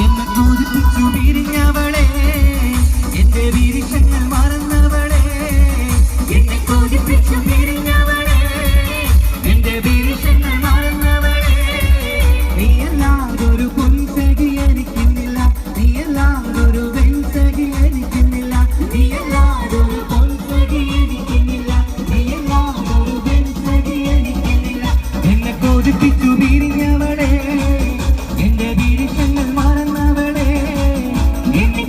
എന്നെ കൊതിപ്പിച്ചു പിരിഞ്ഞവളെ എന്റെ വിരിശങ്ങൾ മറന്നവളെ എന്നെ കൊതിപ്പിച്ചു പിരിഞ്ഞവളെ എന്റെ വിരിശങ്ങൾ മറന്നവളെ നീയല്ലാതൊരു പൊൻസഖി എനിക്കുന്നില്ല നീയല്ലാതൊരു വെൺസഖി എനിക്കുന്നില്ല നീയല്ലാതൊരു പൊൻസഖി എനിക്കുന്നില്ല നീയല്ലാതൊരു വെൺസഖി എനിക്കുന്നില്ല എന്നെ കൊതിപ്പിച്ചു പിരിഞ്ഞവളെ എന്റെ വിരിശങ്ങൾ മറന്നവളെ എന്നെ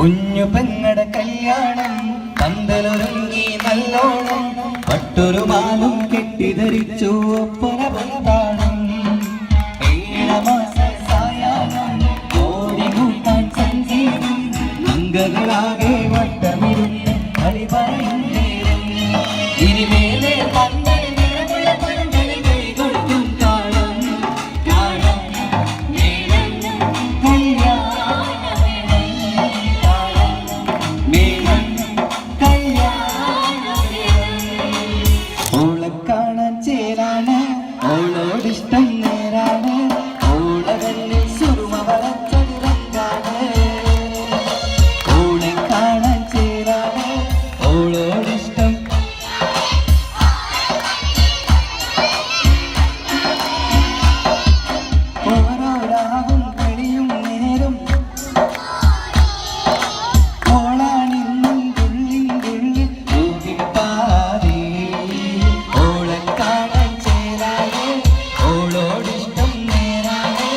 കുഞ്ഞു പെങ്ങടെ കല്യാണം പന്തലൊരുങ്ങി നല്ലോണം പട്ടൊരു മാലും കെട്ടിധരിച്ചു ഒപ്പന പന്താണം 7 മാസ സായാഹ്നം ഓടി കൂട്ടാൻ സംഗീതം അംഗങ്ങളാകെ വട്ടമിരുന്ന് കളി പറയും നേരം ഇനിമേലെ പന്തൽ നിറമുള്ള പന്തലിൽ കൈ കൊടുക്കും കാലം കാലം മേളം മേളം ഓളെ കാണാൻ ചേരാണ് ഓളോടിഷ്ടം നേരാണ് ഓളെ കണ്ണിൽ സുറുമ വളച്ചതിരക്കാണ് ഓളെ കാണാൻ ചേരാണ് ഓളോടിഷ്ടം ഓരോ രാവും കളിയും നേരം ഓളാണിന്നും തുള്ളിൻ തുള്ളി ൂഹിപ്പാതേ ഓളെ കാണാൻ ചേരാതെ ഓളോടിഷ്ടം നേരാതെ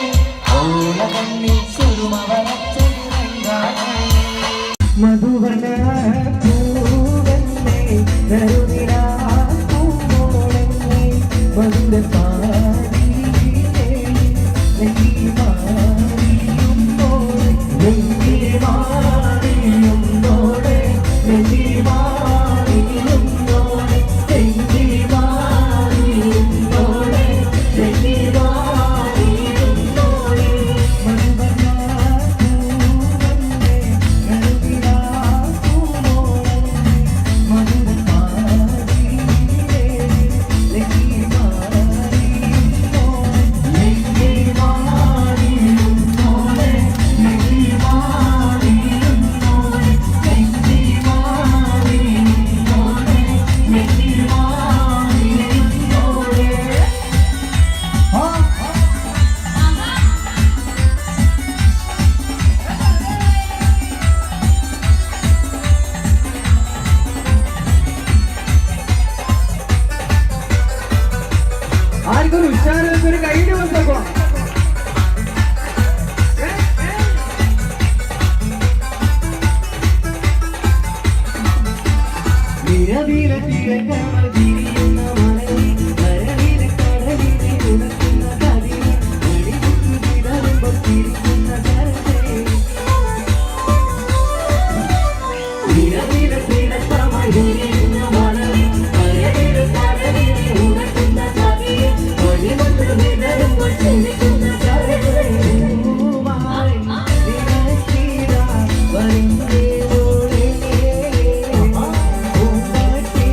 ഓള കണ്ണിൽ സുറുമ വളച്ചതിരങ്കാണ് മധുവന പൂവെന്നേ കരുതിരാ പൂവോളെന്നേ മധുര പാടിയിലേ നെഞ്ചി മാറിയുന്നോളെ നെഞ്ചി മാറിയുന്നോളെ നെഞ്ചി മാറിയുന്നോളെ നെഞ്ചി മാറിയുന്നോളെ നെഞ്ചി മാറിയുന്നോളെ മധുവന പൂവെന്നേ കരുതിരാ പൂവോളെന്നേ മധുര പാടിയിലേ നെഞ്ചി മാറിയുന്നോളെ നെഞ്ചി മാറിയുന്നോളെ നെഞ്ചി മാറിയുന്നോളെ നെഞ്ചി മാറിയുന്നോളെ നെഞ്ചി മാറിയുന്നോളെ ആർക്കൊരു ഉഷാരൊരു കൈയ്യിൽ വന്നേക്കോ നിരവില തിരക്കമ തിരിയുന്ന മലയിൽ കരവില കടലിനെ ഉണക്കുന്ന കതിരെ വെടികുത്തു വിടരുമ്പോൾ തിരിക്കുന്ന കരത്തെ നിരവില തിരക്കമ തിരിയുന്ന മലയിൽ കരവില കടലിനെ ഉണക്കുന്ന കതിരെ വെടികുത്തു വിടരുമ്പോൾ തിരിക്കുന്ന കരത്തെ പൂവായി നിനക്കിതാ വരുന്നേ ഓളേ പൂമ്പാറ്റേ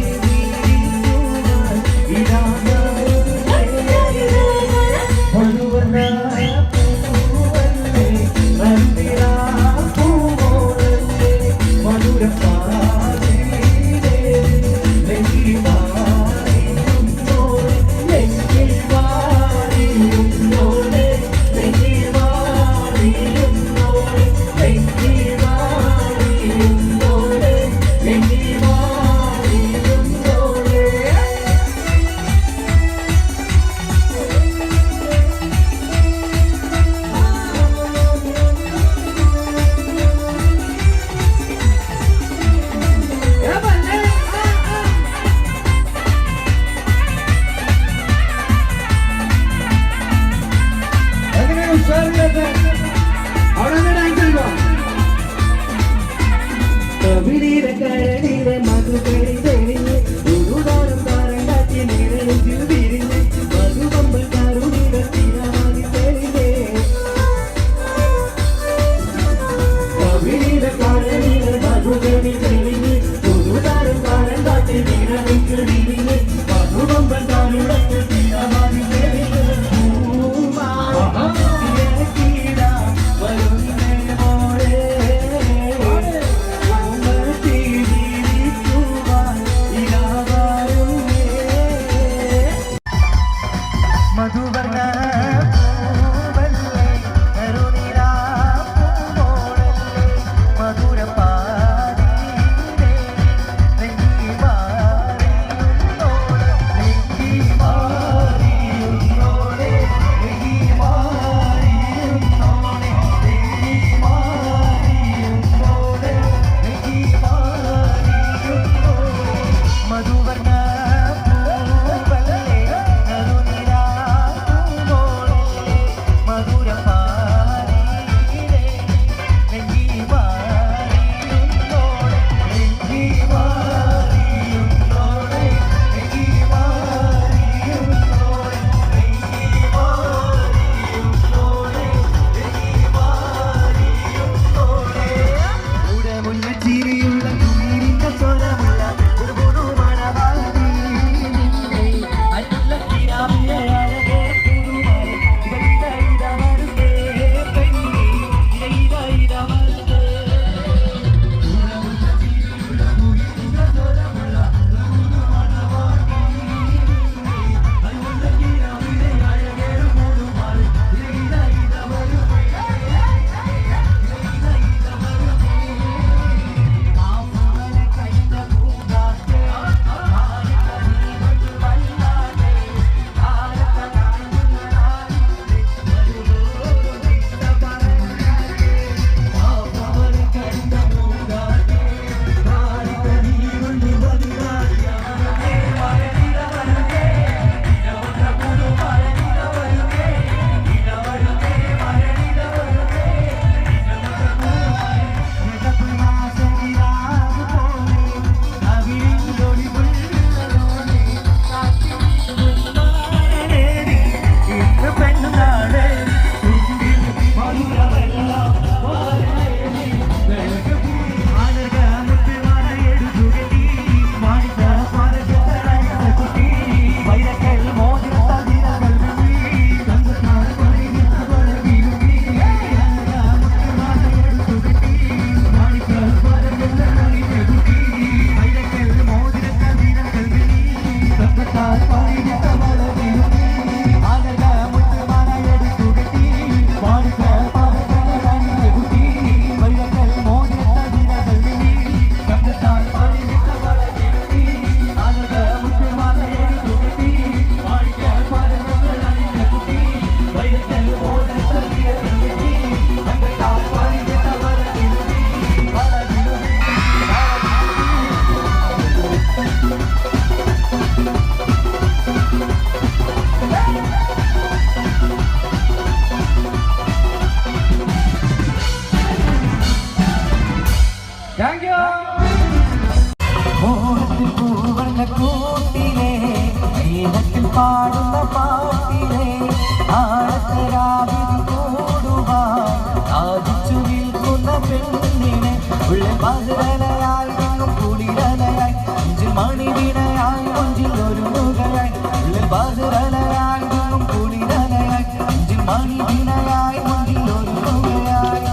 പാതിരലയായി എങ്ങും കുളിരലയായി നെഞ്ചിൽ മണിവീണയായി കൊഞ്ചിൽ ഒരു മുഖയായി ഉള്ളിൽ പാതിരലയായി എങ്ങും കുളിരലയായി നെഞ്ചിൽ മണിവീണയായി കൊഞ്ചിൽ ഒരു മുഖയായി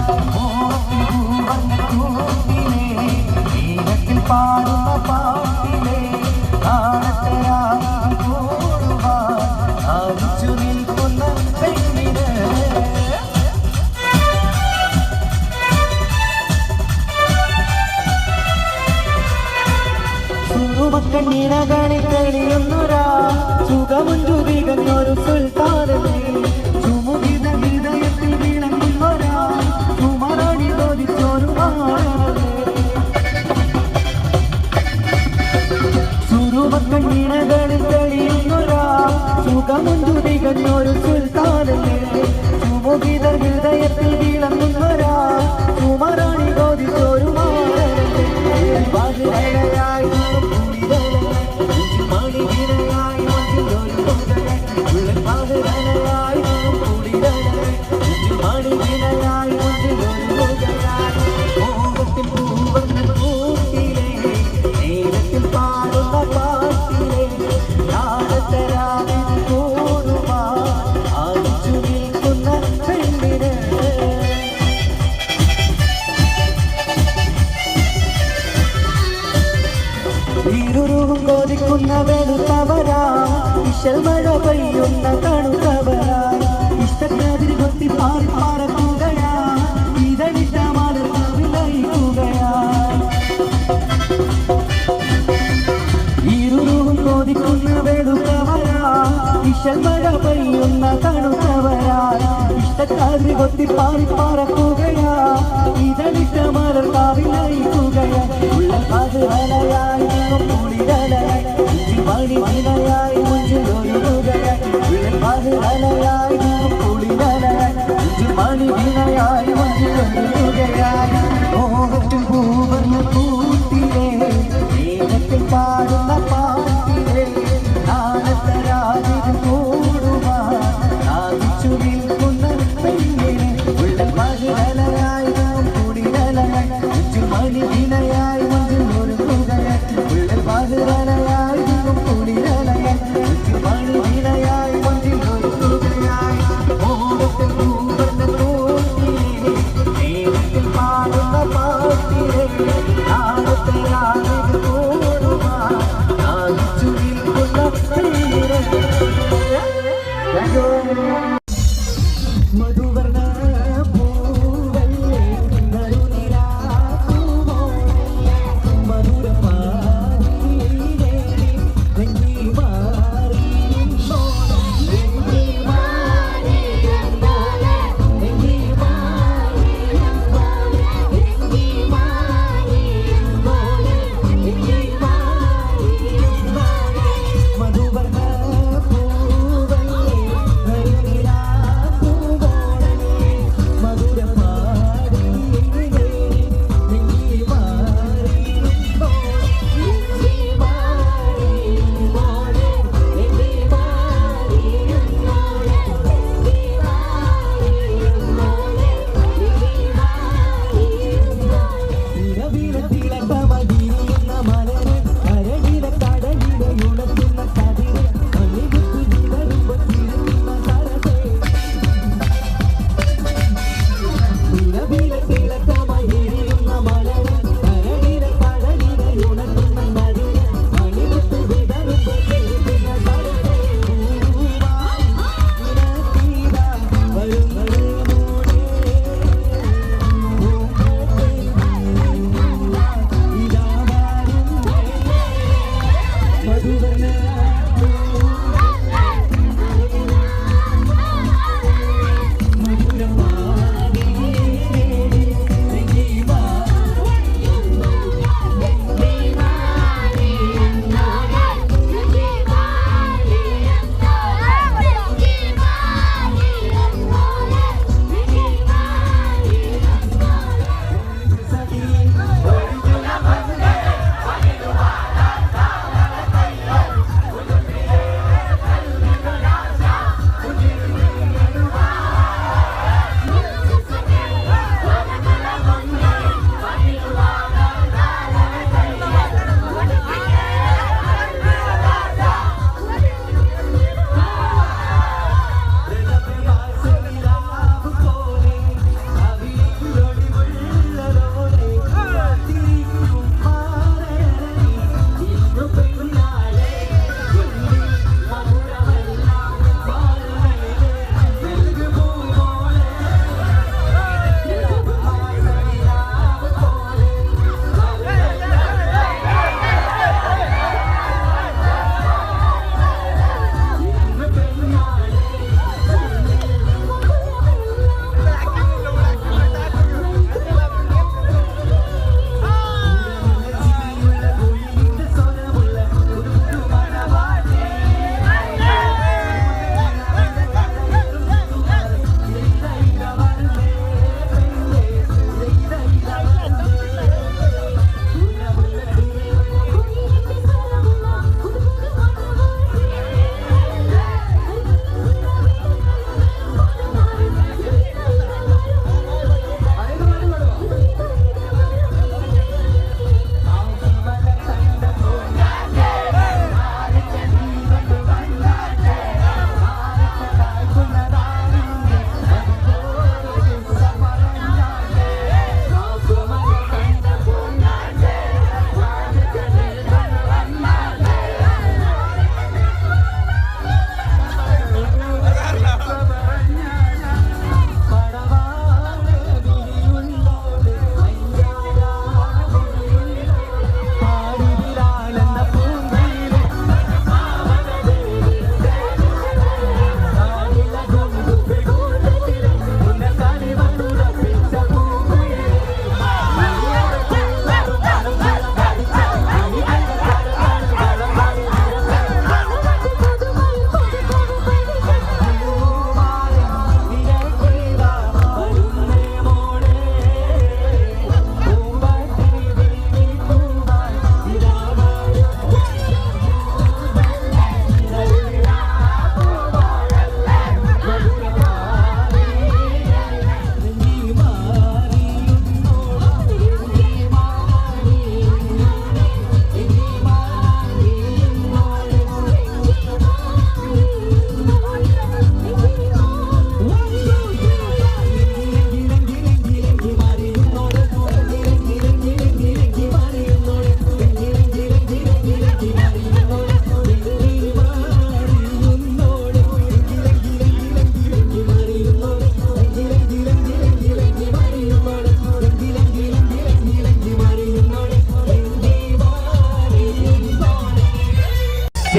നീലത്തിൽ പാടുന്ന പാട്ടിലെ കാണത്തെ കൂടുവാൻ ആദിച്ചു നിൽക്കുന്ന പെണ്ണിന് സുറുമക്കണ്ണിനകളിൽ തെളിയുന്നൊരാ സുഖമുണ്ടു തികഞ്ഞൊരു സുൽത്താനല്ലേ ചുമുകിത ഹൃദയത്തിൽ വിളങ്ങുന്നൊരാ ചുമരണി തോതിച്ചൊരു മാനല്ലേ സുറുമക്കണ്ണിനകളിൽ തെളിയുന്നൊരാ സുഖമുണ്ടു തികഞ്ഞൊരു സുൽത്താനല്ലേ ചുമുകിത ഹൃദയത്തിൽ വിളങ്ങുന്നൊരാ ചുമരണി തോതിച്ചൊരു മാനല്ലേ പാതിരലയായി ഇരുരുവും കൊതിക്കുന്ന വെളുത്തവരാ ഇശൽ മഴ പെയ്യുന്ന തണുത്തവരാ ഇഷ്ടക്കാതിരി കൊത്തി പാറി പറക്കുകയാ ഇതളിട്ട മലർവിലയിക്കുകയാ ഇരുരുവും കൊതിക്കുന്ന വെളുത്തവരാ ഇശൽ മഴ പെയ്യുന്ന തണുത്തവരാ ഇഷ്ടക്കാതിരി കൊത്തി പാറി പറക്കുകയാ ഇതളിട്ട മലർവിലയിക്കുകയാ ഉള്ള പാതിരലയായി മണിവിനയായി മുഞ്ചിൽ ഒരു മുഖയായി ഉള്ളിൽ പാതിരലയായി കുളിരലയായി മണിവിനയായി മുഞ്ചിൽ ഒരു മുഖയായി മോഹത്തിൽ പൂവർണ്ണ കൂട്ടിലെ നേരത്തിൽ പാടുന്ന പാട്ടിലെ നാളത്തരാതിൽ കൂടുവാൻ ആദിച്ചു നിൽക്കുന്ന പെണ്ണിനെ ഉള്ളിൽ പാതിരലയായി കുളിരലയായി മണിവിനയായി മുഞ്ചിൽ ഒരു മുഖ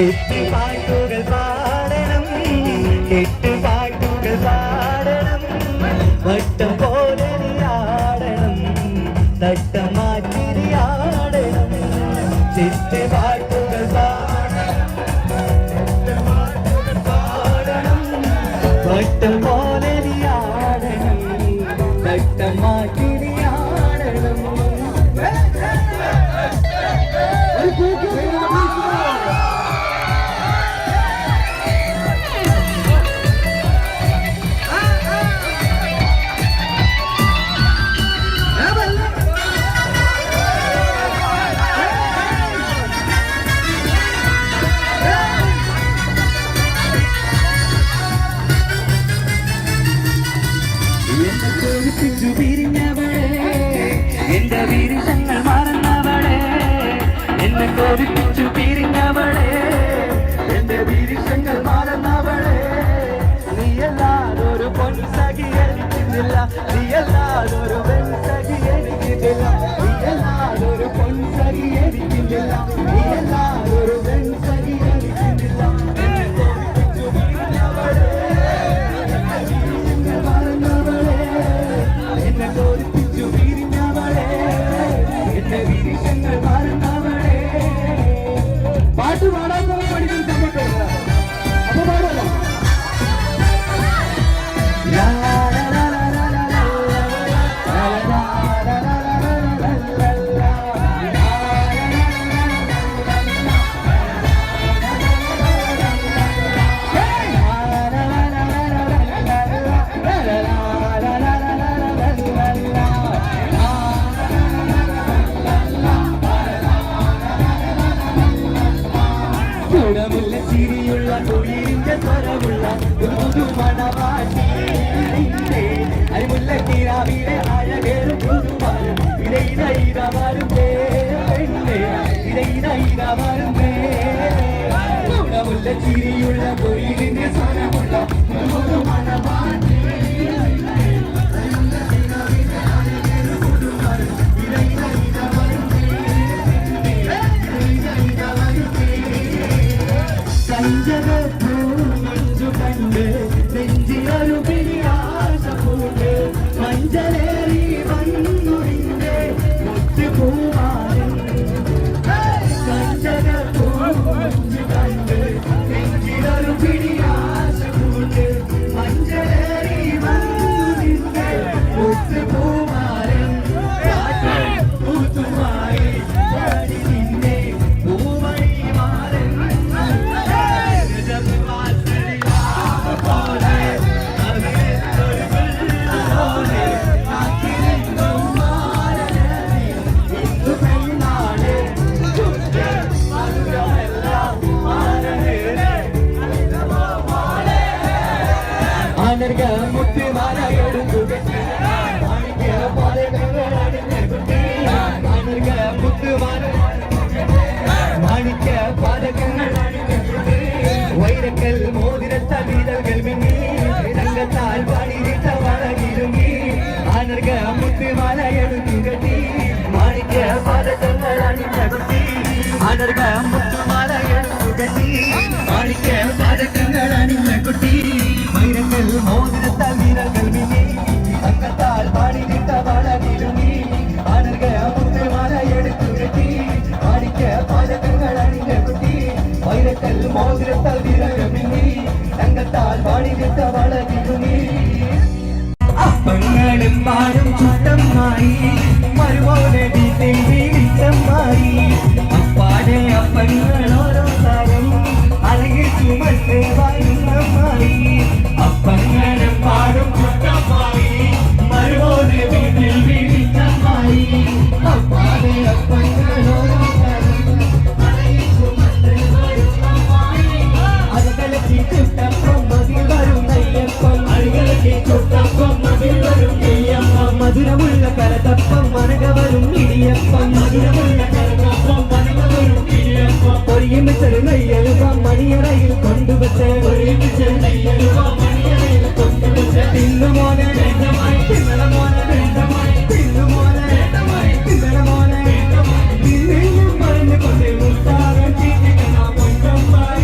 പാട്ടുകൾ പാടണം, പാട്ടുകൾ പാടണം, വട്ടം പോലെ ആടണം, തട്ടം മാറ്റി ആടണം. പാട്ടുകൾ പാടണം, വട്ടം പോലെ ആടണം, തട്ടം മാറ്റി ആടണം. എന്റെ വീരങ്ങൾ മറന്നവളെ, എന്നെ കോപിപ്പിച്ചു പിരിഞ്ഞവളെ, എന്റെ വീരങ്ങൾ മറന്നവളെ. നീയല്ലാതൊരു പൊൻസഖി എനിക്കുന്നില്ല, നീയല്ലാതൊരു പെൺസഖി എനിക്കുന്നില്ല, നീയല്ലാതൊരു പൊൻസഖി എനിക്കുന്നില്ല, നീയല്ലാതൊരു പെൺസഖി എനിക്കുന്നില്ല. എന്നെ കോപിപ്പിച്ചു പിരിഞ്ഞവളെ, എന്റെ വീരങ്ങൾ മറന്നവളെ, എന്നെ കോപിപ്പിച്ചു പിരിഞ്ഞവളെ, എന്റെ വീരങ്ങൾ മറന്നവളെ. പാട്ട് പാടാൻ പഠിക്കാൻ സമയത്ത് അപ്പൊ പാടല്ലോ. ഗുണമുള്ള ചിരിയുള്ള തൊഴിലിന്റെ സ്വരമുള്ള ഒരു പുതുമണവാട്ടി, അരിമുല്ല കിരാവിലെ അഴകേറും പുതുമാരും ഇടയിലൈരമാരുന്നേ, ഇടയിലൈരമാരുന്നേ. ഗുണമുള്ള ചിരിയുള്ള തൊഴിലിന്റെ സ്വരമുള്ള ഒരു പുതുമണവാട്ടി, മഞ്ചു കണ്ട് നെഞ്ചിലൊരു പിരിയാശ പൂണ്ട്, മഞ്ചലേറി വന്നുറിന്റെ മുത്തുപൂവാനും. മഞ്ചു കണ്ട് നെഞ്ചിലൊരു പിരിയാശ പൂണ്ട്, മഞ്ചലേറി വന്നുറിന്റെ മുത്തുപൂവാനും. പൂത്തുമായി പാടി നിന്നെ പൂവഴി മാറൻ, മുത്തുമാല എടുക്കുക, മുത്തുമാല മാണിക്യ പാതകങ്ങൾ, വൈരക്കൽ മോതിരത്ത വീരകൾ മിന്നി, തങ്കത്താൽ പാടിയിട്ട വളകിരുങ്ങി. ആനർഗ മുത്തുമാല എടുക്കുകട്ടി, മാണിക്യ പാതകങ്ങൾ അണിഞ്ഞകുട്ടി. ആനർഗ മുത്തുമാല എടുക്കുകട്ടി, മാണിക്യ പാതകങ്ങൾ അണിഞ്ഞകുട്ടി. വൈരക്കൽ മോതിരത്ത വീരകൾ മിന്നി, തങ്കത്താൽ പാടിയിട്ട വളകിരുങ്ങി. ആനർഗ മുത്തുമാല എടുക്കുകട്ടി, മാണിക്യ പാതകങ്ങൾ അണിഞ്ഞകുട്ടി. വൈരക്കൽ മോതിരത്താൽ വീരകൾ മിന്നി, തങ്കത്താൽ പാടിയിട്ട വളകിരുങ്ങി. അപ്പങ്ങളും പാടും ചുട്ടമായി, മറുപോലെ വീട്ടിൽ വീടിച്ചമായി. അപ്പാടെ അപ്പങ്ങൾ ഓരോ താരം അഴകിൽ ചുമട്ട് വായുന്നമായി. അപ്പങ്ങളും പാടും ചുട്ടമായി, മറുപോലെ വീട്ടിൽ വീടിച്ചമായി. അപ്പാടെ അപ്പങ്ങൾ ഓരോ താരം അഴകിൽ ചുമട്ട് വായുന്നമായി. അഴകലക്കി ചുട്ടപ്പം മതിൽ വരും നെയ്യപ്പം, അഴകലക്കി ചുട്ടപ്പം മതിൽ വരും നെയ്യപ്പം. മധുരമുള്ള കരതപ്പം മനകവരും ഇടിയപ്പം, മധുരമുള്ള കരതപ്പം മനകവരും ഇടിയപ്പം. ഒരുമിച്ചൊരു നെയ്യലുപ്പം മണിയറയിൽ കൊണ്ടുവച്ച്, ഒരുമിച്ചൊരു നെയ്യലുപ്പം മണിയറയിൽ കൊണ്ടുവച്ച്. തിന്നുമോനെ തിന്നണമോനെ തിന്നുമോനെ തിന്നണമോനെ തിന്നും പറഞ്ഞുകൊണ്ട് മുത്താറ ചീറ്റിക്കണ പൊന്നമ്മായി.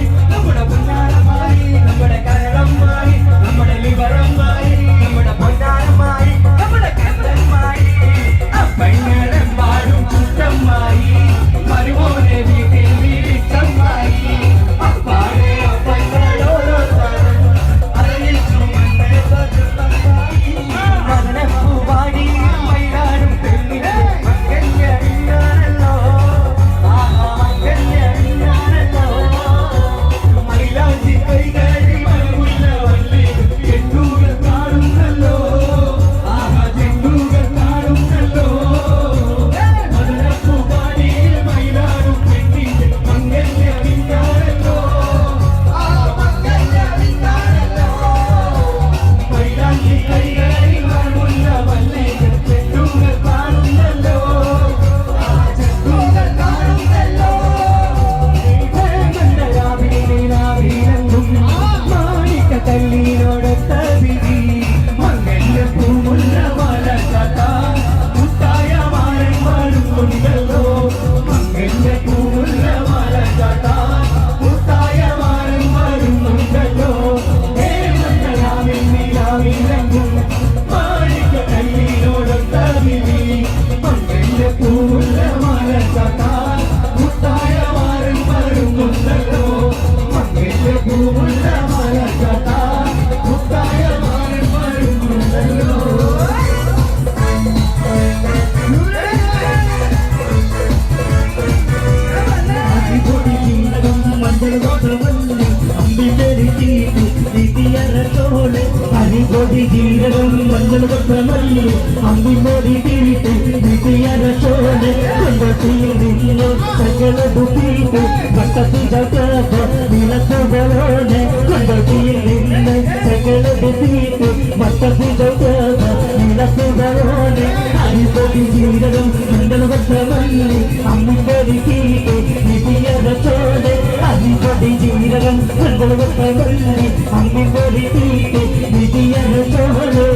അമ്മിമോടി തീട്ട് വിധിയരച്ചോടെ കൊണ്ടത്തിയിൽ നിന്നു സകലതു തീട്ട് വട്ടത്തിൽ ജഗത നിലത്തുകളോടെ കൊണ്ടത്തിയിൽ നിന്ന് സകലതു തീട്ട് വട്ടത്തിൽ ജഗത നിലത്തുകളോടെ അരിപൊടി ജീരകം മണ്ഡലവട്ടമല്ലി അമ്മിമോടി തീട്ട് വിധിയരച്ചോടെ അരിപൊടി ജീരകം മണ്ഡലവട്ടമല്ലി അമ്മിമോടി തീട്ട് വിധിയരച്ചോടെ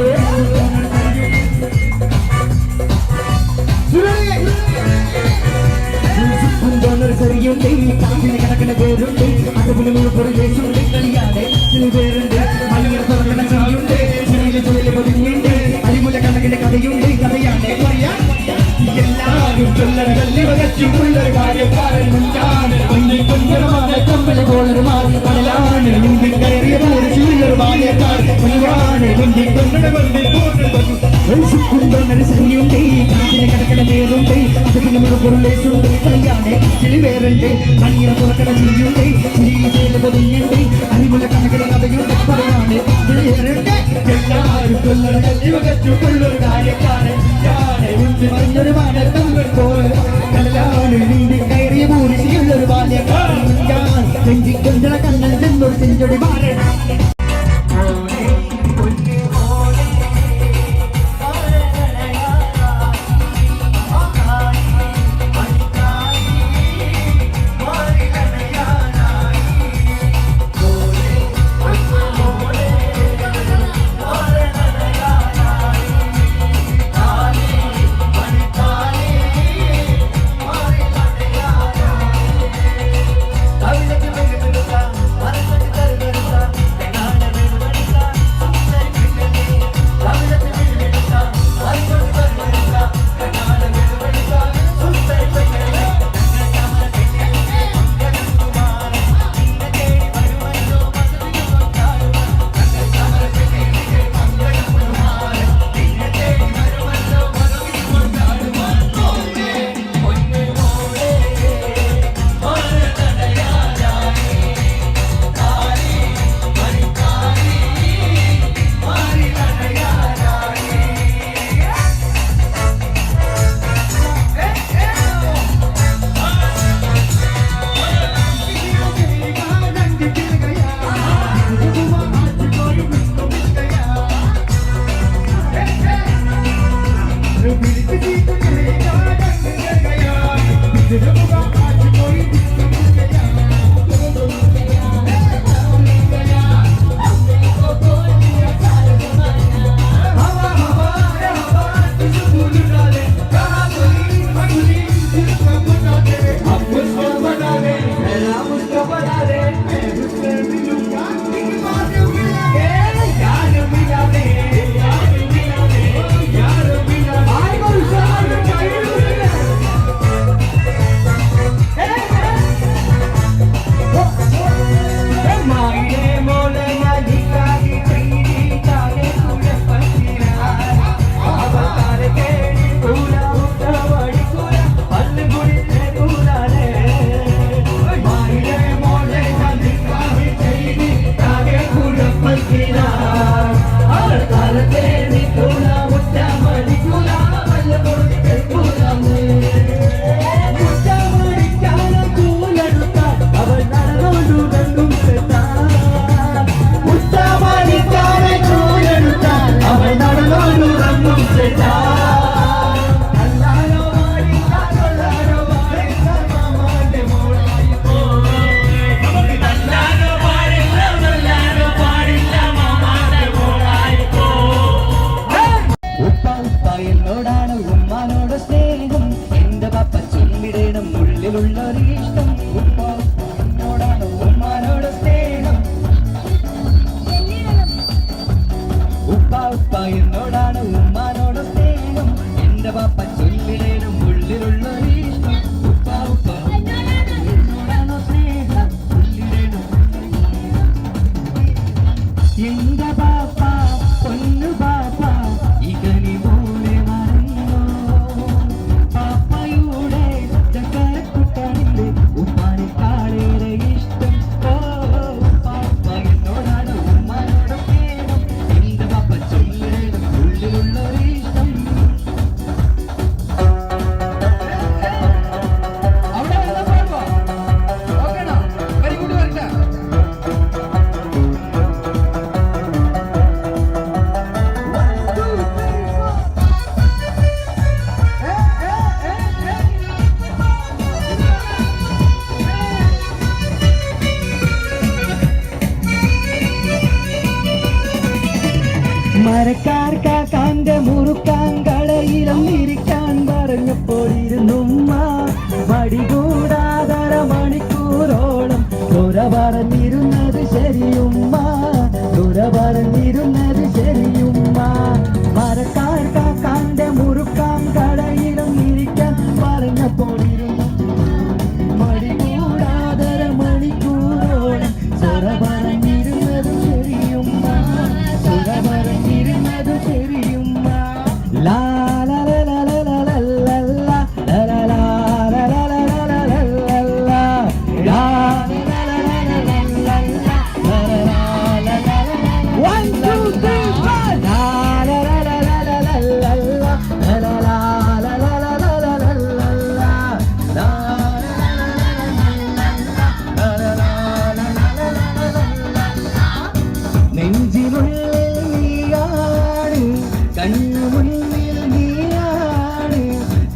சரியுണ്ട് കണക്കിന് പേരുണ്ട് അതുപോലെ പ്രദേശമുണ്ട് കളിയാതെ പേരുണ്ട് മലയാള തുറക്കണ ചെയ്യുണ്ട് ജോലി പതിഞ്ഞുണ്ട് അരിമുല കണക്കിന് കഥയുണ്ട് കഥയാണ് പറയാ എല്ലാവരും ചൊല്ലി വകച്ചുള്ളൊരു കാര്യക്കാരൻ മുൻകാണ് കുഞ്ഞിരമാണ് കമ്പളി പോലൊരു മാറി കടലാണ് മുമ്പിൽ കയറിയ പോലെ ചീലൊരു ബാല്യക്കാർ മുൻകാണ് മുന്നിൽ കൊണ്ടൊരു ശരിയുണ്ട് കണക്കിന് കിടക്കണ പേരുണ്ട് അതുപോലെ പ്രദേശമുണ്ട് കളിയാണ് വേറുണ്ട് മണിയെ തുറക്കണ ചെയ്യുണ്ട് ചിരിയിൽ പതിഞ്ഞുണ്ട് അരിമുല കണക്കിന് കഥയുണ്ട് പറയാണ് എല്ലാവരും കൊല്ലൊരു കാര്യക്കാരൻ പറഞ്ഞൊരു മാനത്തങ്ങൾ പോലെ കടലാണ് നീന്തി കയറിയ പൂരിശിയുള്ളൊരു ബാല്യക്കാരൻ നെഞ്ചിക്കൊണ്ടള കണ്ണൽ ചെന്നൊരു ചെഞ്ചൊടി മാറൻ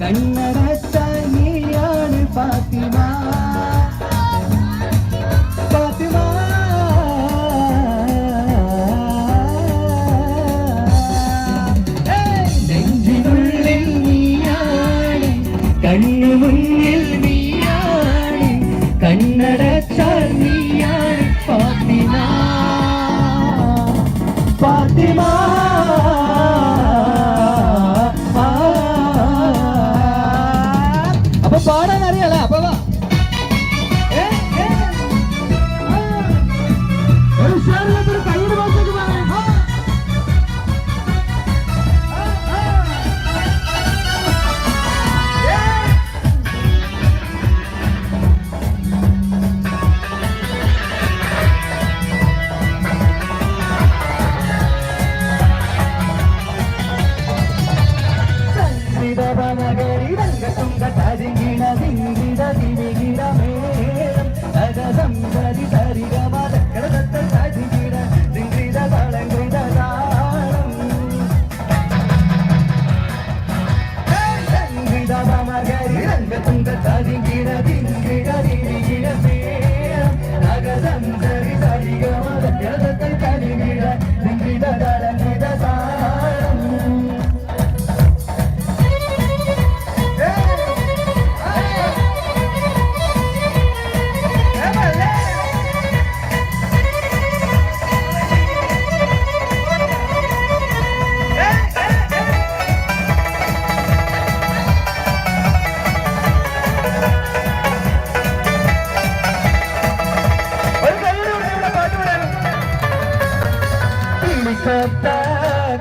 കണ്ണടച്ചാൽ നീയാണ് ഫാത്തിമ ഫാത്തിമ നെഞ്ചിനുള്ളിൽ നീയാണ് കണ്ണു മുന്നിൽ നീയാണ് കണ്ണടച്ചാൽ നീയാണ് ഫാത്തിമ ഫാത്തിമ അപ്പൊ പാടാൻ അറിയാലോ അപ്പൊ വാ ഒരു ഷാറിലൊരു കയ്യുടെ ഭാഷയ്ക്ക്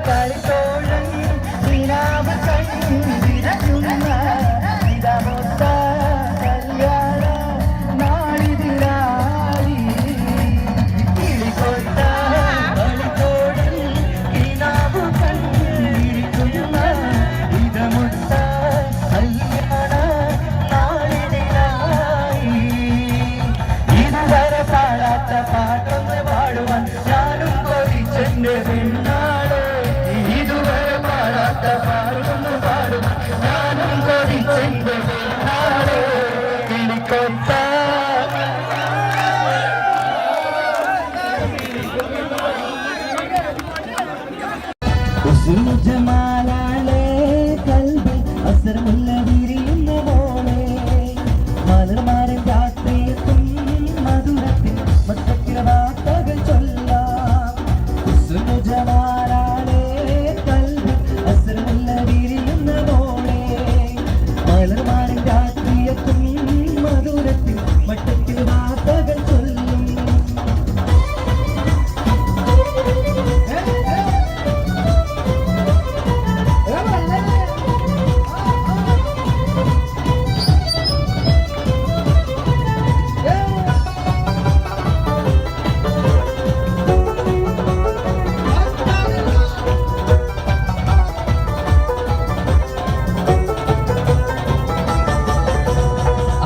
കളിത്തോഴൻ നിലാവ് കണ്ടിരക്കുന്ന ഇതമൊത്ത കല്യാണ നാളിതിലായി കിളിക്കൊത്ത കളിത്തോഴൻ നിലാവ് കണ്ടിരിക്കുന്ന ഇതമൊത്ത കല്യാണ നാളിതിലായി ഇതുവരെ പാടാത്ത പാട്ടൊന്ന് പാടുവാൻ ഞാനും കൊതിച്ചെന്റെ പെണ്ണാളെ ഇതുവരെ പാടാത്ത പാടൊന്ന് പാടുവാൻ ഞാനും കൊതിച്ചെന്റെ പെണ്ണാളെ കിളിക്കൊത്ത ജമാലാളെ കൽബിൽ അസർമുല്ല വിരിയുന്ന പോലെ മലർമാരൻ രാത്രിയെത്തും മധുരത്തിൽ മത്തക്കിര വാർത്തകൾ ചൊല്ലാം ജമാലാളെ കൽബിൽ അസർമുല്ല വിരിയുന്ന പോലെ മലർമാരൻ രാത്രിയെത്തും മധുരത്തിൽ മട്ടത്തിൽ വാർത്തകൾ ചൊല്ലും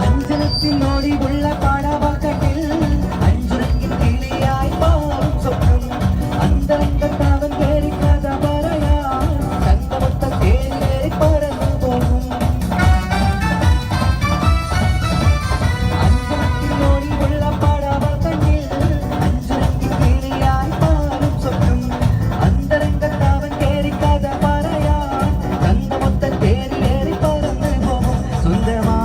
അഞ്ചനത്തിനോടിയുള്ള പാടവാക്കത്തിൽ അഞ്ചുരങ്ങിൽ കിളിയായി പാടും സ്വപ്നം അന്തരംഗത്താവൻ കേറി കഥ പറയാൻ ചന്തമൊത്ത കേറി പറന്നു പോകും അഞ്ചനത്തിനോടിയുള്ള പാടവാക്കത്തിൽ അഞ്ചുരങ്ങിൽ കിളിയായി പാടും സ്വപ്നം അന്തരംഗത്താവൻ കേറി കഥ പറയാൻ ചന്തമൊത്ത കേറി പറന്നു പോകും സ്വന്തമാ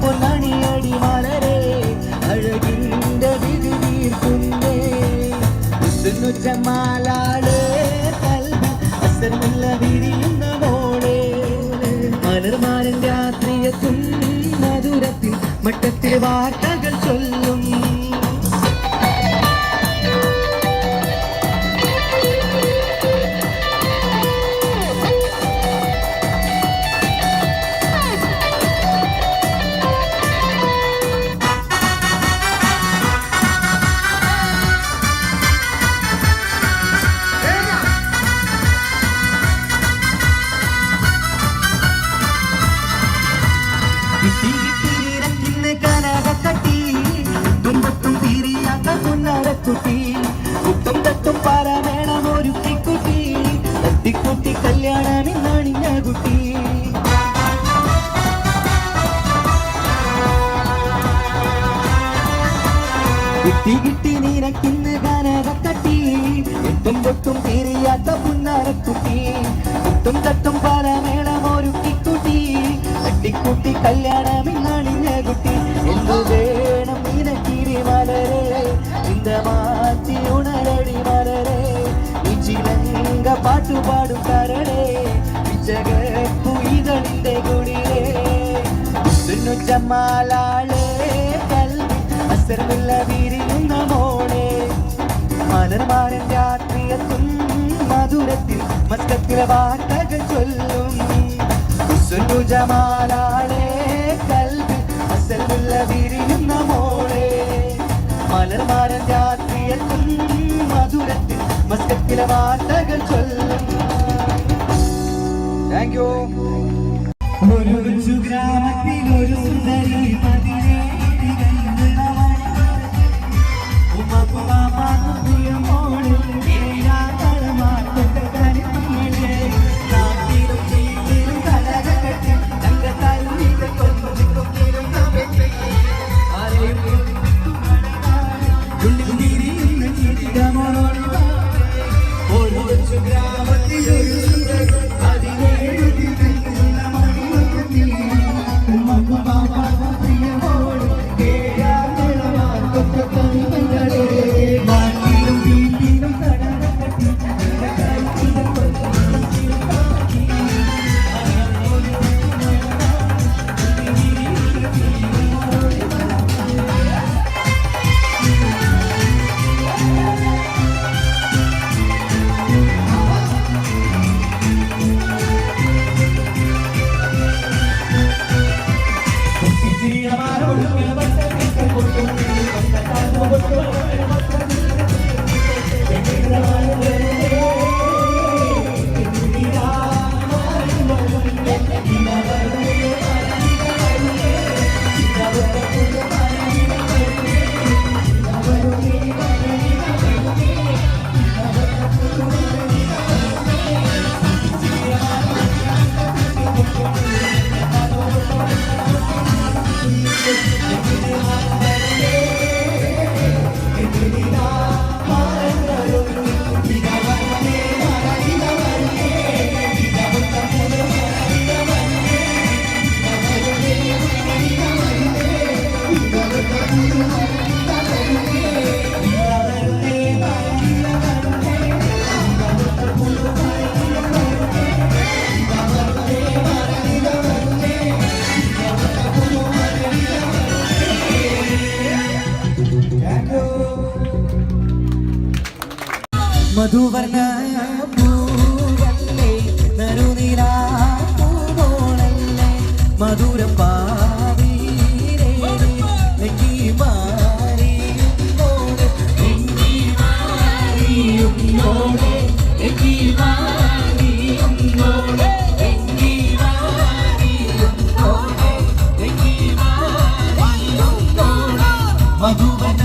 പൊന്നണിയടി മലരെ അഴകിന്റെ വിധി തീർക്കുന്നേ ജമാലാളെ കൽബിൽ അസർമുല്ല വിരിയുന്ന മോളെ മലർമാരൻ രാത്രിയെത്തും മധുരത്തിൽ മട്ടത്തിൽ വാർത്തകൾ ചൊല്ലും കുട്ടി കുട്ടും തട്ടും പാരമേ പൊട്ടും തീരിയാത്ത പുന്നാരക്കുട്ടി കുട്ടും തട്ടും പാലമേളം ഒരുക്കിക്കുട്ടി തട്ടിക്കുട്ടി കല്യാണമിന്നണിഞ്ഞ കുട്ടി എന്തു വേണം നിനക്കിരി മലരെ ഇന്ത മാറ്റി ഉണരടി മലരെ ഇച്ചിലങ്ക പാട്ടുപാടും കരടേ പിച്ചകപ്പു ഇതളിന്റെ കുടിലേ ജമാലാളെ കൽവി അസർമില്ല വിരിയുന്ന മോളെ മലർമാരൻ രാത്രിയെത്തും മധുരത്തിൽ മസ്കത്തിലെ വാർത്തകൾ ചൊല്ലും ജമാലാളെ കൽവി അസർമില്ല വിരിയുന്ന മോളെ മലർമാരൻ രാത്രിയെത്തും മധുരത്തിൽ മസ്കത്തിലെ വാർത്തകൾ ചൊല്ലും. Thank you. ഒരു കൊച്ചു ഗ്രാമത്തിൽ ഒരു സുന്ദരി മധുവർണ്ണ പൂവല്ലേ നറുനിലാ പൂവോളല്ലേ മധുരം പാവീരേ നെങ്കി മാറിയും മോളെ നെങ്കി മാറിയും മോളെ നെങ്കി മാറിയും മോളെ നെങ്കി മാറിയും മോളെ നെങ്കി മാറിയും മോളെ മധുവർണ്ണ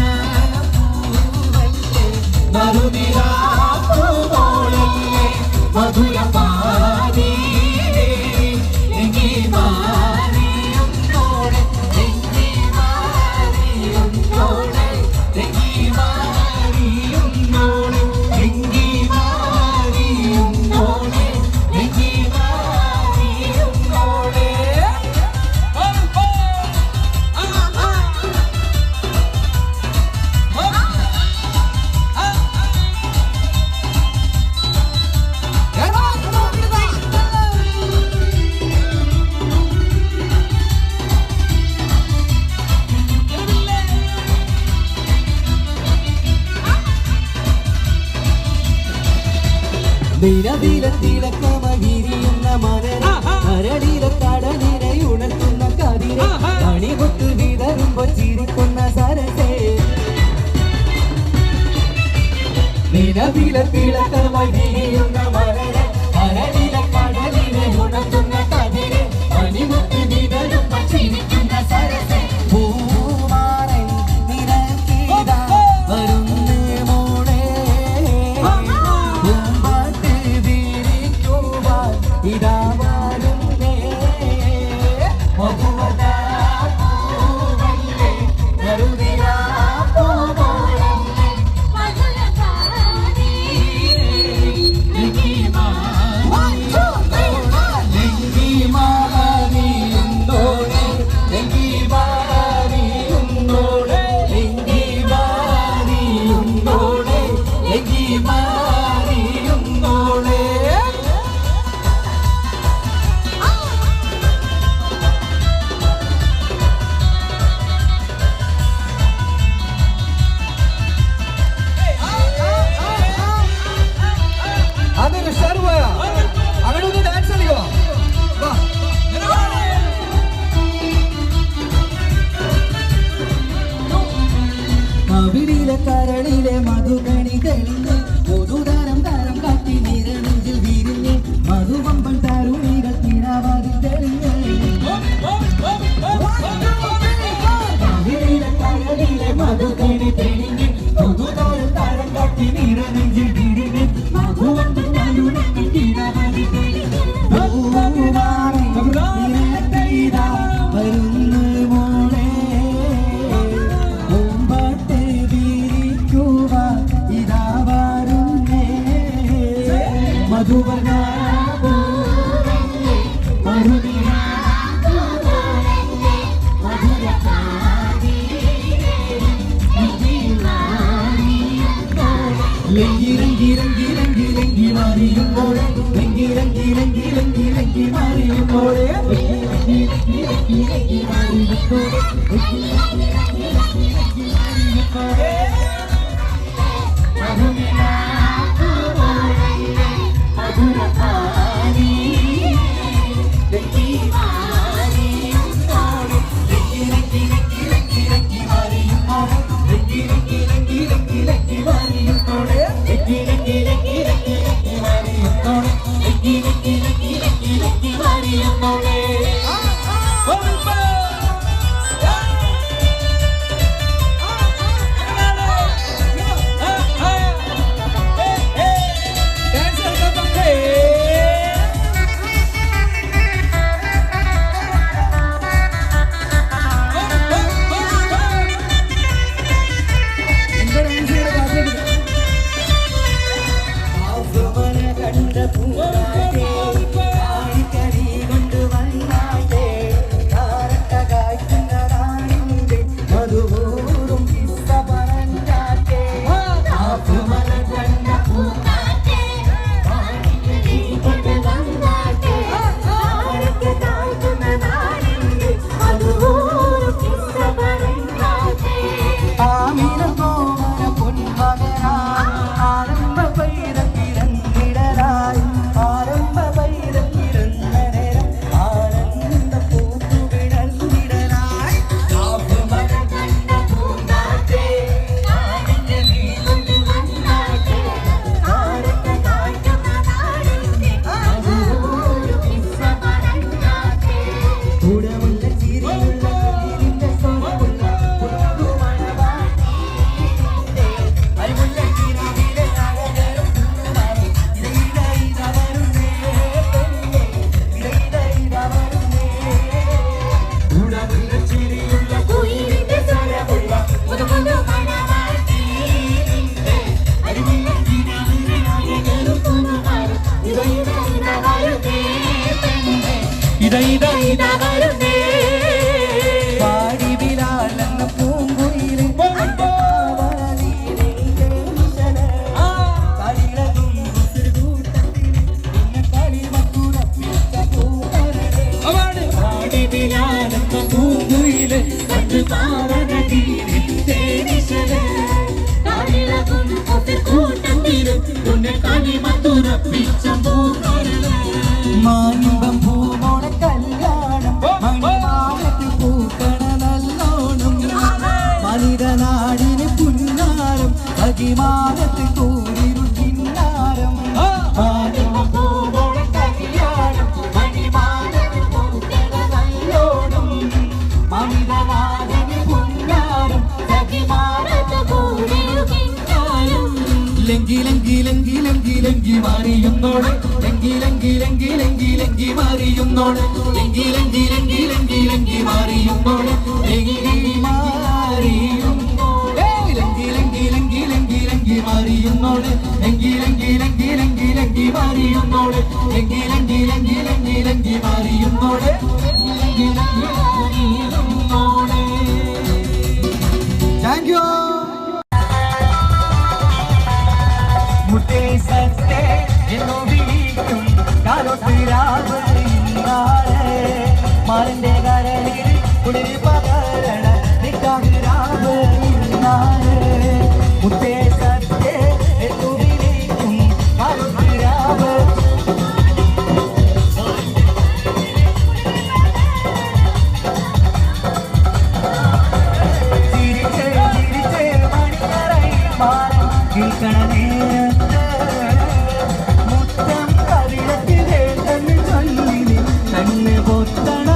പൂവല്ലേ നറുനിലാ മധുരപാനീരേ നെങ്കി മാറിയും മോളെ നെങ്കി മാറിയും മോളെ നെങ്കി മാറിയും മോളെ നെങ്കി മാറിയും മോളെ നെങ്കി മാറിയും മോളെ. നിലവിലെത്തിളക്കമകിരിയുന്ന മലരെ കരടിലെ കടലിനെ ഉണർത്തുന്ന കതിരെ കണിപൊട്ട് വിതറുമ്പോ ചിരിക്കുന്ന സരസേ നിലവിലെത്തിളക്കമകിരിയുന്ന മലരെ കരടിലെ കടലിനെ ഉണർത്തുന്ന കതിരെ കണിപൊട്ട് വിതറുമ്പോ ചിരിക്കുന്ന സരസേ പൂമാറൻ നിരക്കിടാ വരുന്നേ മോളെ ഇതാ വരുന്നേ മധുവദാ പൂവല്ലേ നറുനിലാ പൂവോളല്ലേ മധുരപാനീരേ മധുവർണ ലങ്കി ലങ്കി ലങ്കി ലങ്കി ലങ്കി മാറിയുമ്പോഴേ ലങ്കി ലങ്കി ലങ്കി ലങ്കി ലങ്കി മാറിയുമ്പോഴേ ലങ്കി ലങ്കി ലങ്കി ലങ്കി ലങ്കി മാറിയുമ്പോഴേ ലങ്കി ലങ്കി ലങ്കി ലങ്കി ലങ്കി മാറിയുമ്പോഴേ മധുരപാനി ലങ്കി മാറിയുമ്പോഴേ ലങ്കി ലങ്കി ലങ്കി ലങ്കി ലങ്കി മാറിയുമ്പോഴേ ലങ്കി ലങ്കി ലങ്കി ലങ്കി ലങ്കി മാറിയുമ്പോഴേ ലങ്കി ലങ്കി ലങ്കി ലങ്കി ലങ്കി മാറിയുമ്പോഴേ ലങ്കി ലങ്കി ലങ്കി ലങ്കി ലങ്കി മാറിയുമ്പോഴേ മാനിമ്പം പൂമോണ കല്യാണം മണിമാനത്ത് പൂക്കണ നല്ലോണം മനിതനാടിന് പുന്നാരം അകിമാനത്ത് കൂരിരു കിന്നാരം മാനിമ്പം പൂമോണ കല്യാണം മണിമാനത്ത് പൂക്കണ നല്ലോണം മനിതനാടിന് പുന്നാരം അകിമാനത്ത് കൂരിരു കിന്നാരം ലങ്കി ലങ്കി ലങ്കി ലങ്കി ലങ്കി മാറിയുന്നോടെ ലങ്കി ലങ്കി ലങ്കി ലങ്കി ലങ്കി മാറിയുന്നോടെ ലങ്കി ലങ്കി ലങ്കി ലങ്കി ലങ്കി മാറിയുന്നോടെ ലങ്കി മാറിയുന്നോടെ ലങ്കി ലങ്കി ലങ്കി ലങ്കി ലങ്കി മാറിയുന്നോടെ ലങ്കി ലങ്കി ലങ്കി ലങ്കി ലങ്കി മാറിയുന്നോടെ ലങ്കി ലങ്കി ലങ്കി ലങ്കി ലങ്കി മാറിയുന്നോടെ ലങ്കി ലങ്കി മാറിയുന്നോടെ. Thank you. മുട്ടേ സത്തേ എന്നോ വിളിക്കും മാറിന്റെ കരളിൽ കുളിരി പകരണ നിക്കാഹിരാവ് മുത്തേ സത്തേ എന്നോ വിളിക്കും കാലോത്തിരാവ് ചിരിച്ചേ ചിരിച്ചേ മണിയറയിൽ മാറും കേൾക്കണ കണ്ണ് പൊത്തണ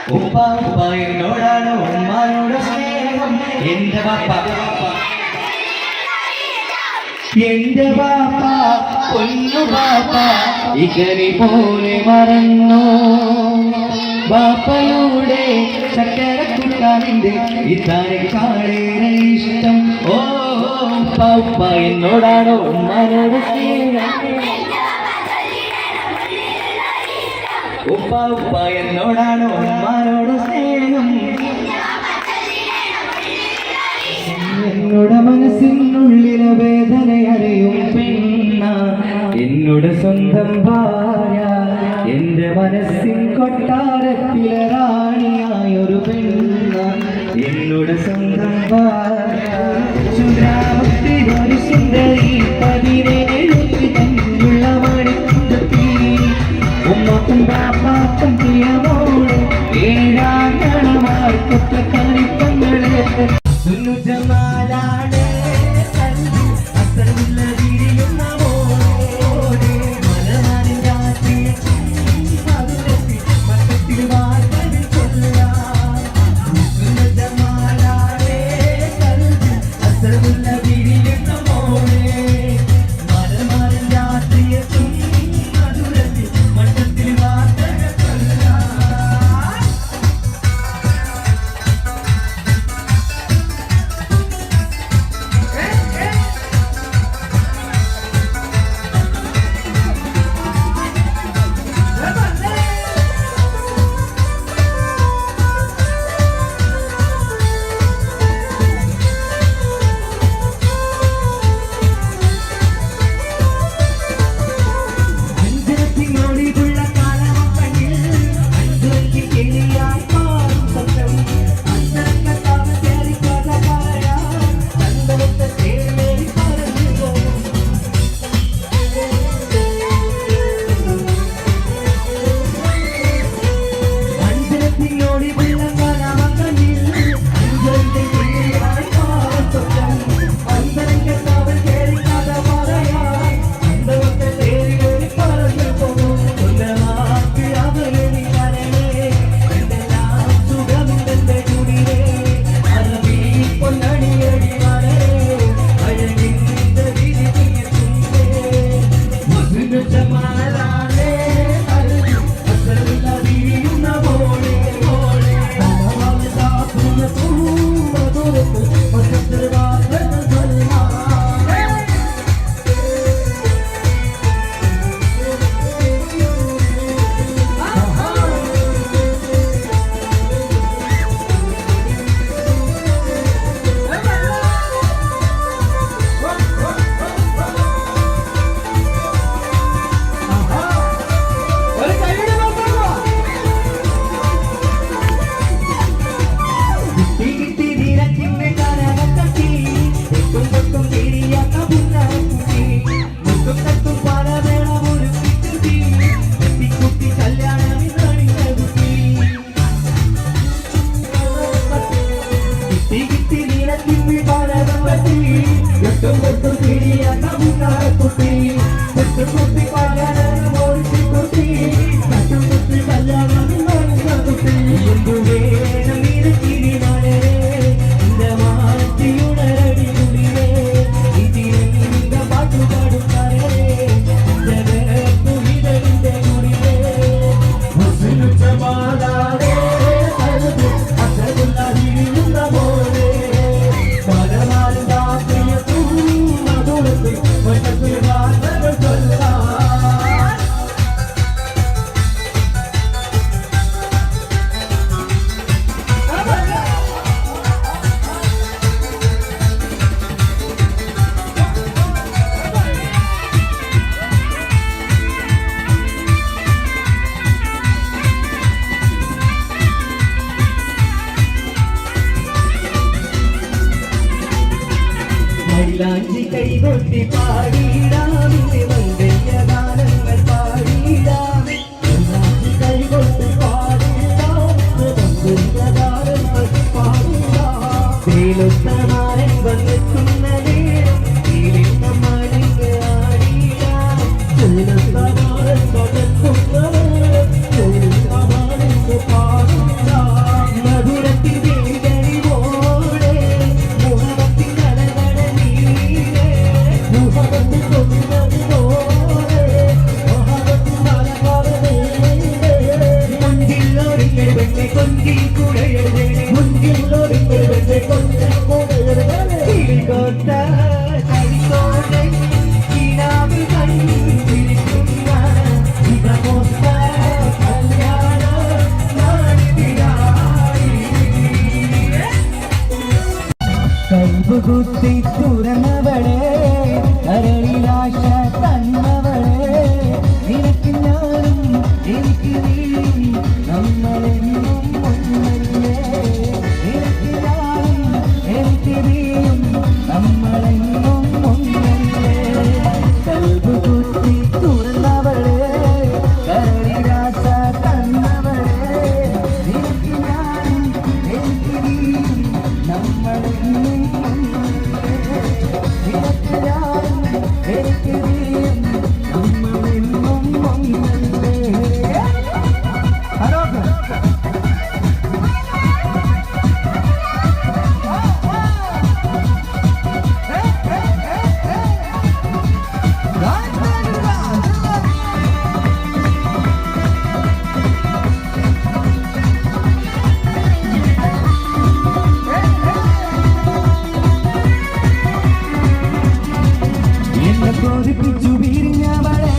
ഉപ്പ ഉപ്പ എന്നോടാണ് ഉമ്മാനോട് സ്നേഹം എന്റെ പാപ്പ എന്റെ പാപ്പ പൊന്നു പാപ്പ ഇകനി പോലെ മറന്നു ബാപ്പയുടെ ചക്കര കുട്ടാനിന്റെ ഇതാരെക്കാളേറെ ഇഷ്ടം ഓ ഉപ്പ ഉപ്പ എന്നോടാണ് ഉമ്മാനോട് സ്നേഹം ഉപ്പ ഉപ്പ എന്നോടാണ് ഉമ്മാനോട് സ്നേഹം എന്നോട് മനസ്സിനുള്ളിലെ വേദന അറിയും പെണ്ണ എന്നോട് സ്വന്തം ഭാര്യ എന്റെ മനസ്സിൻ കൊട്ടാരത്തിലെ റാണിയായൊരു പെണ്ണ എന്നോട് സ്വന്തം ഭാര്യ സുന്ദരാമത്തിനൊരു സുന്ദരി 17 തന്നുള്ള മണിക്കുത്തി ഉമ്മക്കും ബാപ്പാക്കും പ്രിയമോള് ഏഴാങ്ങളമാർക്കൊക്കെ കളിപ്പങ്ങള് സുന്നുജമാലാണ് അസറുള്ള വിരിയുന്ന മോളെ മലനാടിൻ രാത്രി മക്കത്തിൽ വാർത്തകൾ കൊള്ളാം സുന്നുജമാലാണ് അസറുള്ള വിരിയുന്ന മോളെ മലനാടിൻ രാത്രിയെ മൈലാഞ്ചി കൈകൊട്ടി പാടിയിടാമിന്റെ മന്ദയ്യഗാനങ്ങൾ പാടിയിടാം മൈലാഞ്ചി കൈകൊട്ടി പാടിയിടാമിന്റെ മന്ദയ്യഗാനങ്ങൾ പാടിയിടാം വേലുത്തമാരൻ വന്നെത്തുന്ന നേരം വീലിന്ന മണിക്ക് ആടിയിടാം വേലുത്തമാരൻ വന്നെത്തുന്ന നേരം വീലിന്ന മണിക്ക് പാടിയിടാം കുത്തി തുറന്നവളെ കരളിലാശ തന്നവളെ നിനക്ക് ഞാനും എനിക്ക് നീയും നമ്മളെന്നും ഒന്നല്ലേ നിനക്ക് ഞാനും എനിക്ക് നീയും നമ്മളെന്നും ഒന്നല്ലേ കൽബ് കുത്തി തുറന്നവളെ കരളിലാശ തന്നവളെ നിനക്ക് ഞാനും എനിക്ക് നീയും നമ്മളെന്നും കൊതിപ്പിച്ചു വിരിഞ്ഞവളെ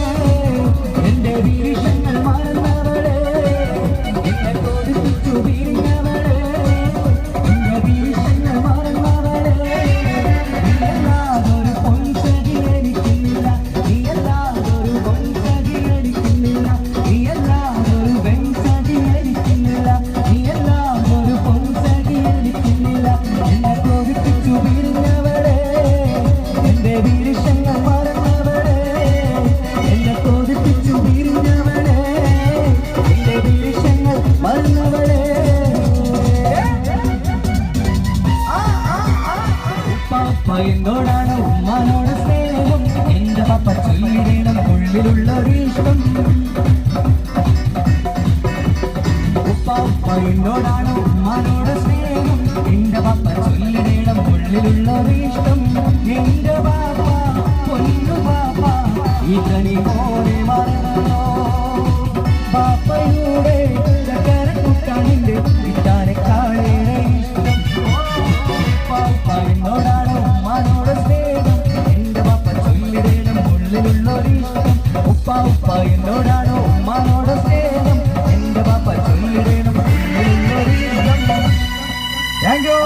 എന്റെ വീക്ഷങ്ങൾ മറന്നവളെ എന്നെ കൊതിപ്പിച്ചു വിരിഞ്ഞവളെ എന്റെ വീക്ഷങ്ങൾ മറന്നവളെ നീയല്ലാതൊരു പൊൻസഖി എനിക്കുന്നില്ല നീയല്ലാതൊരു പൊൻസഖി എനിക്കുന്നില്ല നീയല്ലാതൊരു വെൺസഖി എനിക്കുന്നില്ല നീയല്ലാതൊരു പൊൻസഖി എനിക്കുന്നില്ല എന്നെ കൊതിപ്പിച്ചു വിരിഞ്ഞവളെ എന്റെ വീക്ഷങ്ങൾ എന്നോടാണ് ഉമ്മാനോട് സ്നേഹം എന്റെ പപ്പ ചൊല്ലിടണം ഉള്ളിലുള്ളൊരിഷ്ടം ഉപ്പ എന്നോടാണ് ഉമ്മാനോട് സ്നേഹം എന്റെ പപ്പ ചൊല്ലിടണം ഉള്ളിലുള്ളൊരിഷ്ടം എന്റെ പാപ്പ പൊന്നു പാപ്പ ഇതനി പോലെ മറന്നോ പാപ്പയുടെ ചക്കര കുട്ടാനിന്റെ ഇട്ടാനെ കാളേറെ ഇഷ്ടം പാപ്പ എന്നോടാണ് ഉമ്മാനോട് സ്നേഹം എന്റെ പാപ്പ ചൊല്ലിടണം ഉള്ളിലുള്ളൊരിഷ്ടം ഉപ്പ എന്നോടാണ് ഉമ്മാനോട് സ്നേഹം എന്റെ പാപ്പ ചൊല്ലിടണം ഉള്ളിലുള്ളൊരിഷ്ടം താങ്ക് യു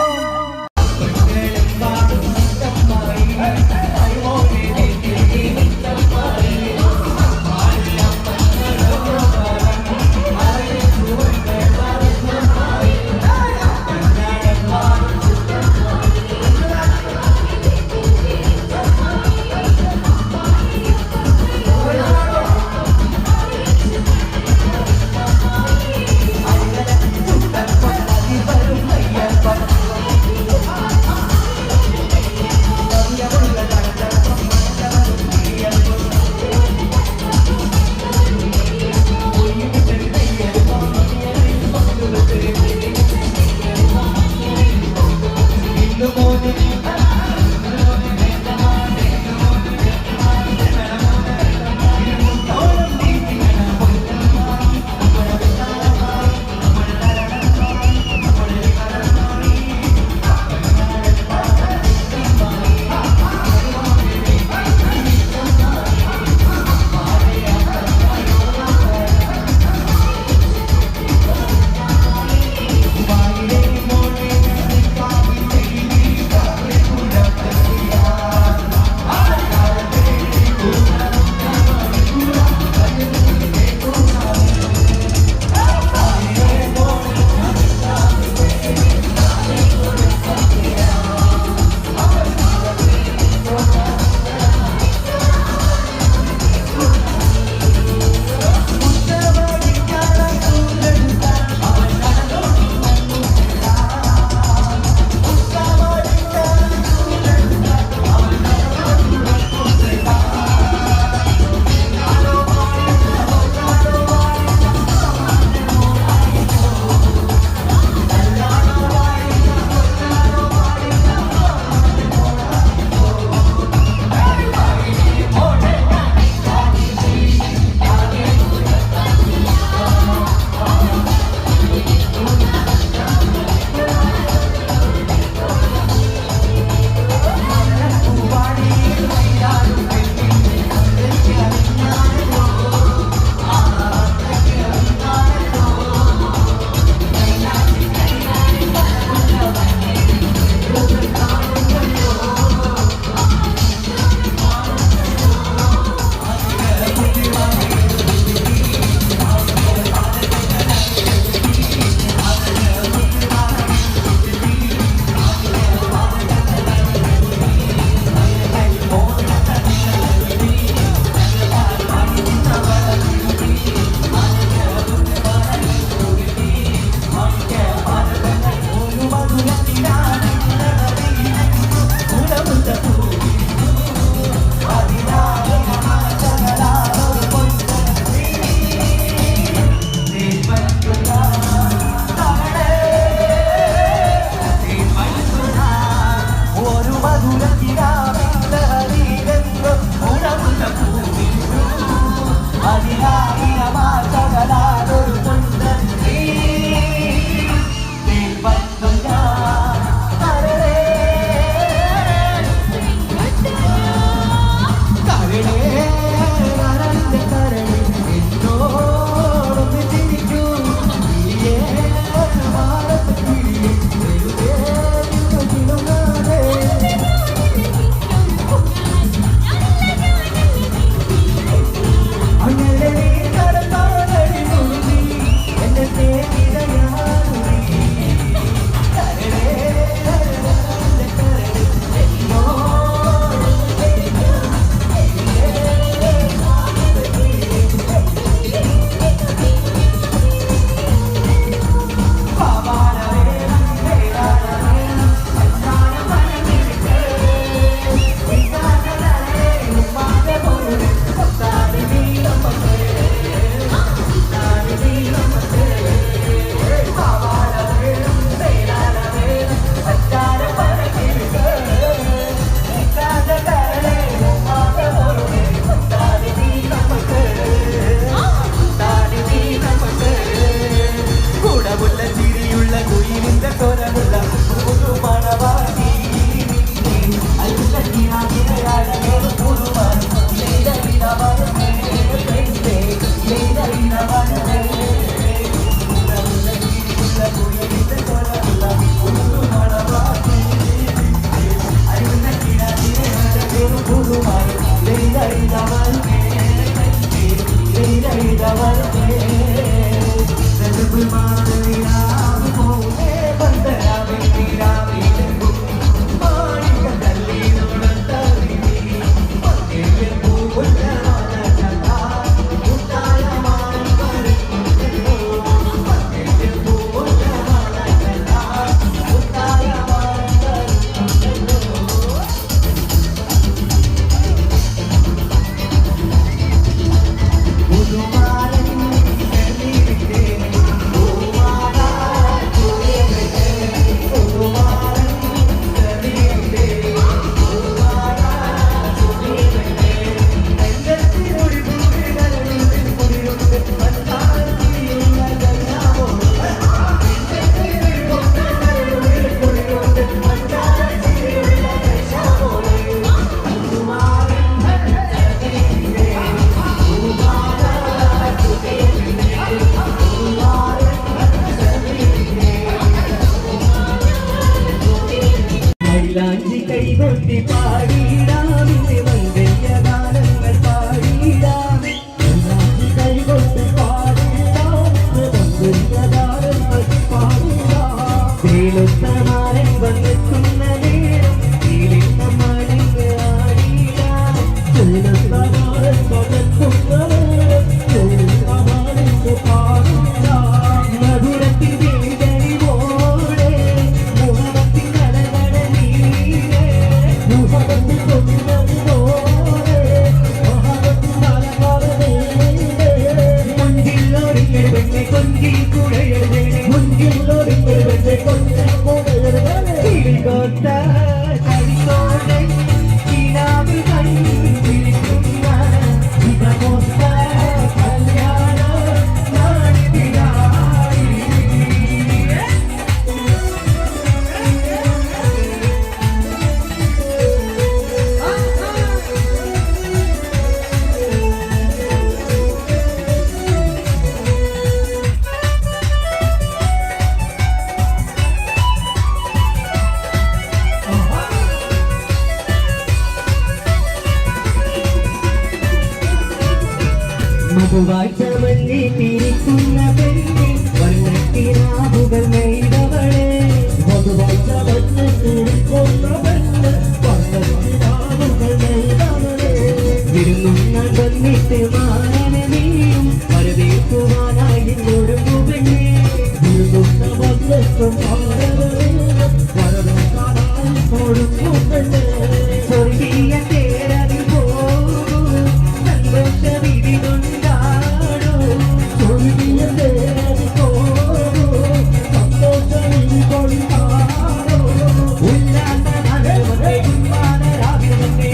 സ്വർഗീയ തേരതിൽ പോകും സന്തോഷ വിധി കൊണ്ടാടോ ഉല്ലാസ നഗരമേ ഉന്മാദ രാവിലെ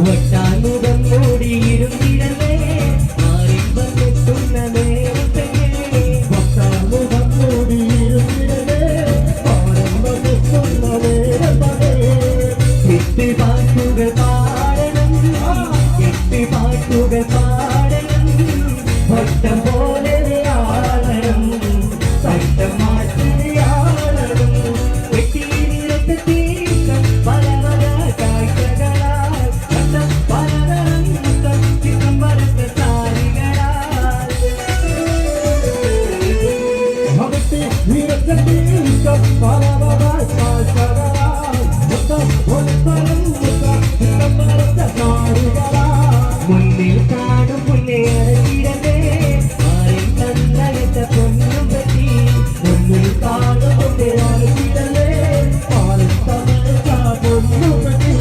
ഒട്ടാനുകം മൂടിയിരുന്നിരവേ മാറി വന്നെത്തുന്ന നേരത്തെ എട്ട് പാട്ടുകൾ പാടണം എട്ട് പാട്ടുകൾ പാടണം വട്ടം പോലെ ആടണം തട്ടം മാറ്റി ആടണം വെട്ടിയിരത്ത് തീർക്കം പല പല കാഴ്ചകളാൽ വട്ടം പലതരം ചിത്രം വരത്ത സാരികളാൽ മുന്നിൽ കാണും മുന്നേറിടവേ ആരും കണ്ണടച്ച പൊന്നും പറ്റി മുന്നിൽ കാണും മുന്നേറിടവേ ആരും കണ്ണടച്ച പൊന്നും പറ്റി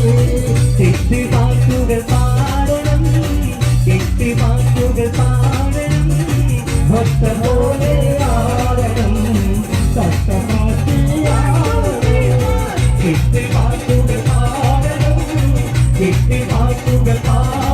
എട്ട് പാട്ടുകൾ പാടണം എട്ട് പാട്ടുകൾ പാടണം ഭക്ത പോലെ ആടണം തട്ടമാറ്റി ആടണം എട്ട് പാട്ടുകൾ പാടണം എട്ട് പാട്ടുകൾ പാടണം